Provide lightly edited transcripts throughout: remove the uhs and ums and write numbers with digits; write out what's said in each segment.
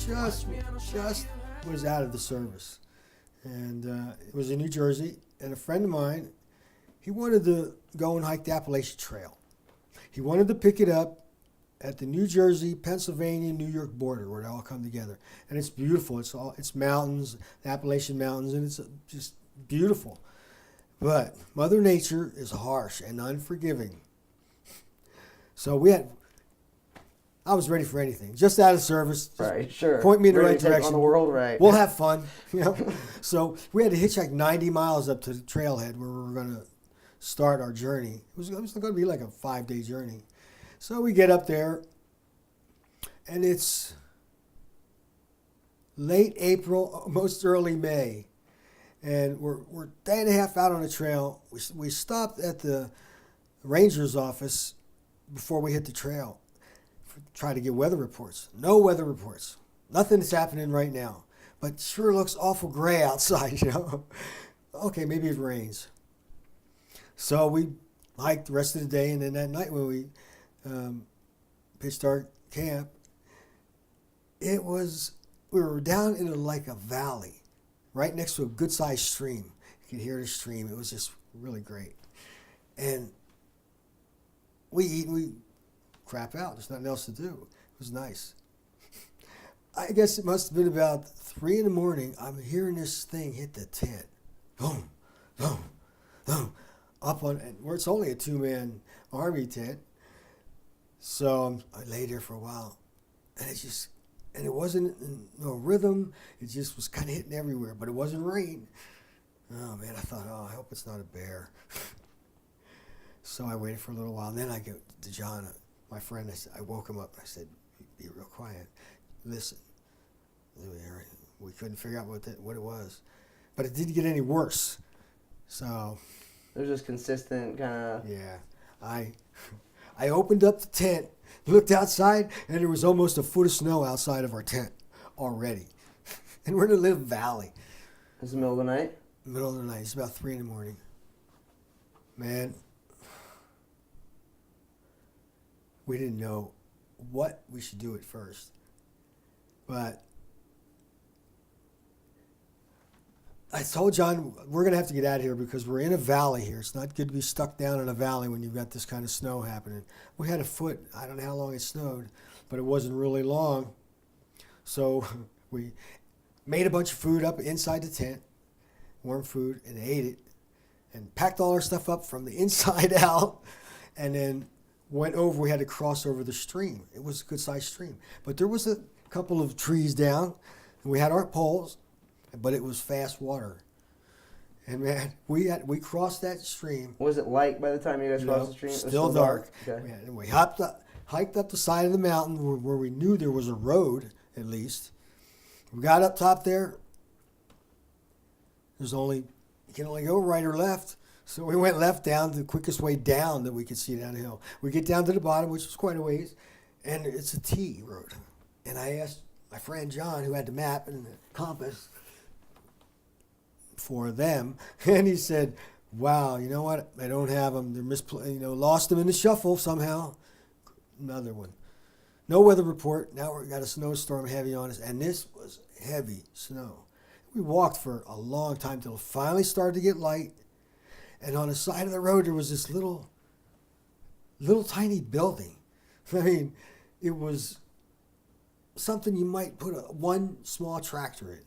just was out of the service. And it was in New Jersey, and a friend of mine, he wanted to go and hike the Appalachian Trail. He wanted to pick it up at the New Jersey, Pennsylvania, New York border where they all come together. And it's beautiful. It's mountains, the Appalachian Mountains, and it's just beautiful. But Mother Nature is harsh and unforgiving. So I was ready for anything. Just out of service. Right, sure. Point me in the Ready right to take direction. on the world, right. We'll have fun. So we had to hitchhike 90 miles up to the trailhead where we were going to start our journey. It was going to be like a 5-day journey. So we get up there, and it's late April, almost early May. And we're a day and a half out on the trail. We stopped at the ranger's office before we hit the trail. Try to get weather reports. No weather reports. Nothing that's happening right now. But sure looks awful gray outside, Okay, maybe it rains. So we hiked the rest of the day, and then that night when we pitched our camp, we were down in a valley, right next to a good-sized stream. You could hear the stream. It was just really great. And we eat and we crap out. There's nothing else to do. It was nice. I guess it must have been about 3 a.m. I'm hearing this thing hit the tent. Boom, boom, boom. Up on, where it's only a 2-man army tent. So I lay there for a while, and it wasn't no rhythm. It just was kind of hitting everywhere, but it wasn't rain. Oh man, I thought, I hope it's not a bear. So I waited for a little while, and then I go to John, my friend. I woke him up. I said, "Be real quiet. Listen." We couldn't figure out what it was, but it didn't get any worse. So it was just consistent kind of. Yeah, I opened up the tent, looked outside, and there was almost a foot of snow outside of our tent already. And we're in a little valley. It was the middle of the night? Middle of the night. It's about 3 a.m. Man, we didn't know what we should do at first. But I told John, we're going to have to get out of here because we're in a valley here. It's not good to be stuck down in a valley when you've got this kind of snow happening. We had a foot. I don't know how long it snowed, but it wasn't really long. So we made a bunch of food up inside the tent, warm food, and ate it, and packed all our stuff up from the inside out, and then went over. We had to cross over the stream. It was a good-sized stream. But there was a couple of trees down, and we had our poles, but it was fast water. And man, we crossed that stream. Was it light by the time you guys crossed the stream? Still, it was still dark. Okay. Man, and we hiked up the side of the mountain where we knew there was a road, at least. We got up top there. You can only go right or left. So we went left down the quickest way down that we could see down the hill. We get down to the bottom, which was quite a ways, and it's a T road. And I asked my friend John, who had the map and the compass for them, and he said, "Wow, you know what? I don't have them. They're lost them in the shuffle somehow." Another one. No weather report. Now we've got a snowstorm heavy on us, and this was heavy snow. We walked for a long time till it finally started to get light. And on the side of the road, there was this little tiny building. I mean, it was something you might put one small tractor in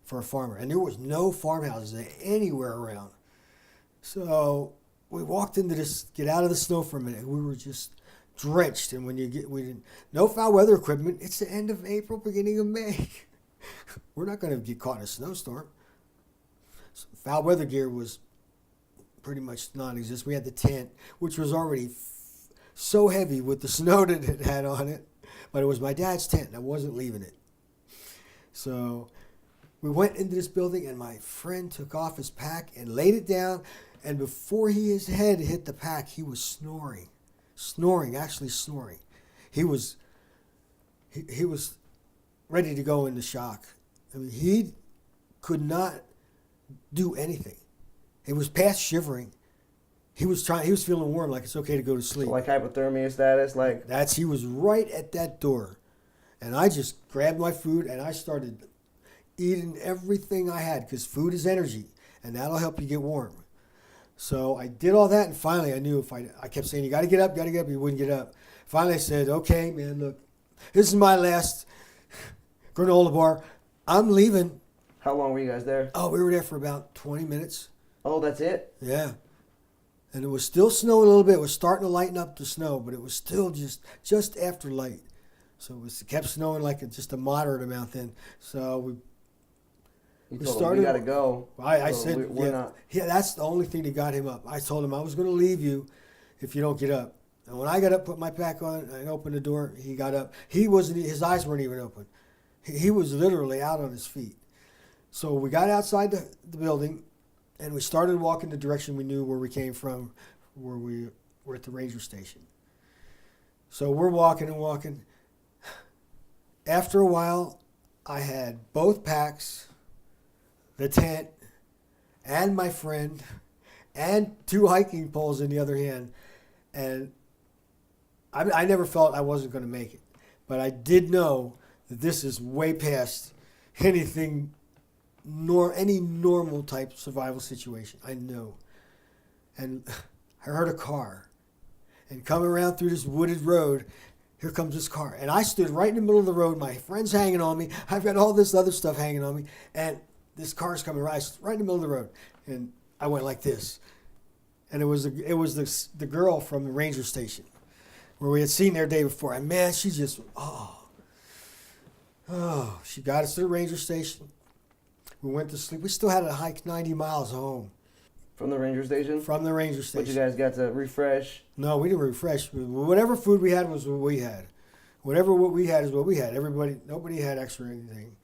for a farmer. And there was no farmhouses anywhere around. So we walked into this, get out of the snow for a minute. We were just drenched. And no foul weather equipment. It's the end of April, beginning of May. We're not going to get caught in a snowstorm. So foul weather gear was pretty much non-existent. We had the tent, which was already so heavy with the snow that it had on it. But it was my dad's tent, and I wasn't leaving it. So we went into this building, and my friend took off his pack and laid it down. And before his head hit the pack, he was snoring. Actually snoring. He was ready to go into shock. I mean, he could not do anything. He was past shivering. He was feeling warm, like it's okay to go to sleep. So like hypothermia status, like he was right at that door. And I just grabbed my food and I started eating everything I had because food is energy and that'll help you get warm. So I did all that, and finally I knew if I kept saying, you got to get up, he wouldn't get up. Finally I said, okay, man, look, this is my last granola bar. I'm leaving. How long were you guys there? Oh, we were there for about 20 minutes. Oh, that's it? Yeah. And it was still snowing a little bit. It was starting to lighten up the snow, but it was still just after light. So it kept snowing like just a moderate amount then. So You we told started. him, we got to go. I So said, we're yeah, not. yeah, that's the only thing that got him up. I told him I was going to leave you if you don't get up. And when I got up, put my pack on, and opened the door, he got up. His eyes weren't even open. He was literally out on his feet. So we got outside the building, and we started walking the direction we knew where we came from, where we were at the ranger station. So we're walking and walking. After a while, I had both packs, the tent, and my friend, and 2 hiking poles in the other hand. And I never felt I wasn't going to make it. But I did know that this is way past anything, any normal type survival situation. I know. And I heard a car. And coming around through this wooded road, here comes this car. And I stood right in the middle of the road. My friend's hanging on me. I've got all this other stuff hanging on me. And this car's coming right in the middle of the road. And I went like this. And it was the girl from the ranger station where we had seen her the day before. And man, she just, she got us to the ranger station. We went to sleep. We still had to hike 90 miles home. From the ranger station? From the ranger station. But you guys got to refresh? No, we didn't refresh. Whatever food we had was what we had. What we had is what we had. Nobody had extra anything.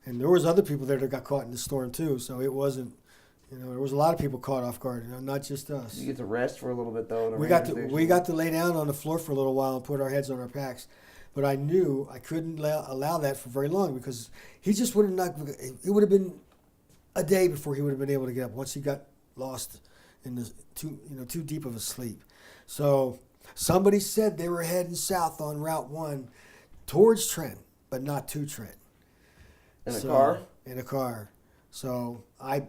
And there was other people there that got caught in the storm too. So it wasn't, there was a lot of people caught off guard, not just us. You get to rest for a little bit though. In a We ranger got to lay down on the floor for a little while and put our heads on our packs. But I knew I couldn't allow that for very long because he just would have not. It would have been a day before he would have been able to get up once he got lost in the too deep of a sleep. So somebody said they were heading south on Route 1 towards Trent, but not to Trent. In a car? In a car. So I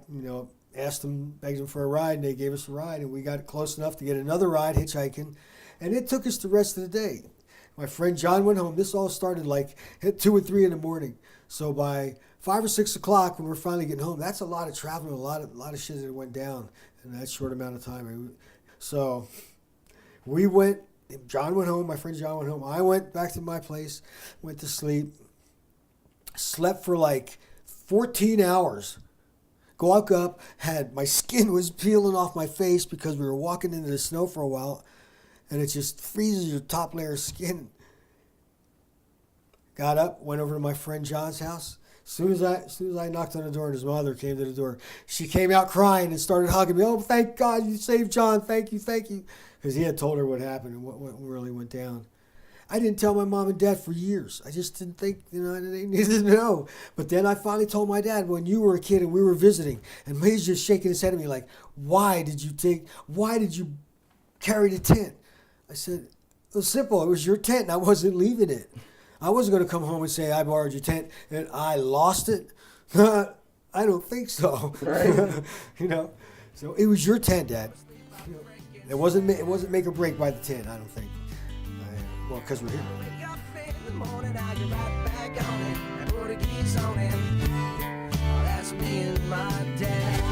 asked them, begged them for a ride, and they gave us a ride, and we got close enough to get another ride hitchhiking, and it took us the rest of the day. My friend John went home. This all started like at 2 or 3 in the morning. So by 5 or 6 o'clock when we're finally getting home, that's a lot of traveling, a lot of shit that went down in that short amount of time. So we went. John went home. My friend John went home. I went back to my place, went to sleep, slept for like 14 hours. Woke up, my skin was peeling off my face because we were walking into the snow for a while. And it just freezes your top layer of skin. Got up, went over to my friend John's house. As soon as I knocked on the door and his mother came to the door, she came out crying and started hugging me. Oh, thank God you saved John. Thank you, thank you. Because he had told her what happened and what really went down. I didn't tell my mom and dad for years. I just didn't think, they needed to know. But then I finally told my dad when you were a kid and we were visiting. And he's just shaking his head at me like, why did you carry the tent? I said, it was simple. It was your tent, and I wasn't leaving it. I wasn't going to come home and say, I borrowed your tent, and I lost it. I don't think so. Right. So it was your tent, Dad. It wasn't make or break by the tent, I don't think. Well, because we're here. That's me and my dad.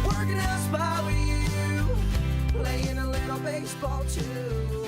Working out spot with you. Playing a little baseball too.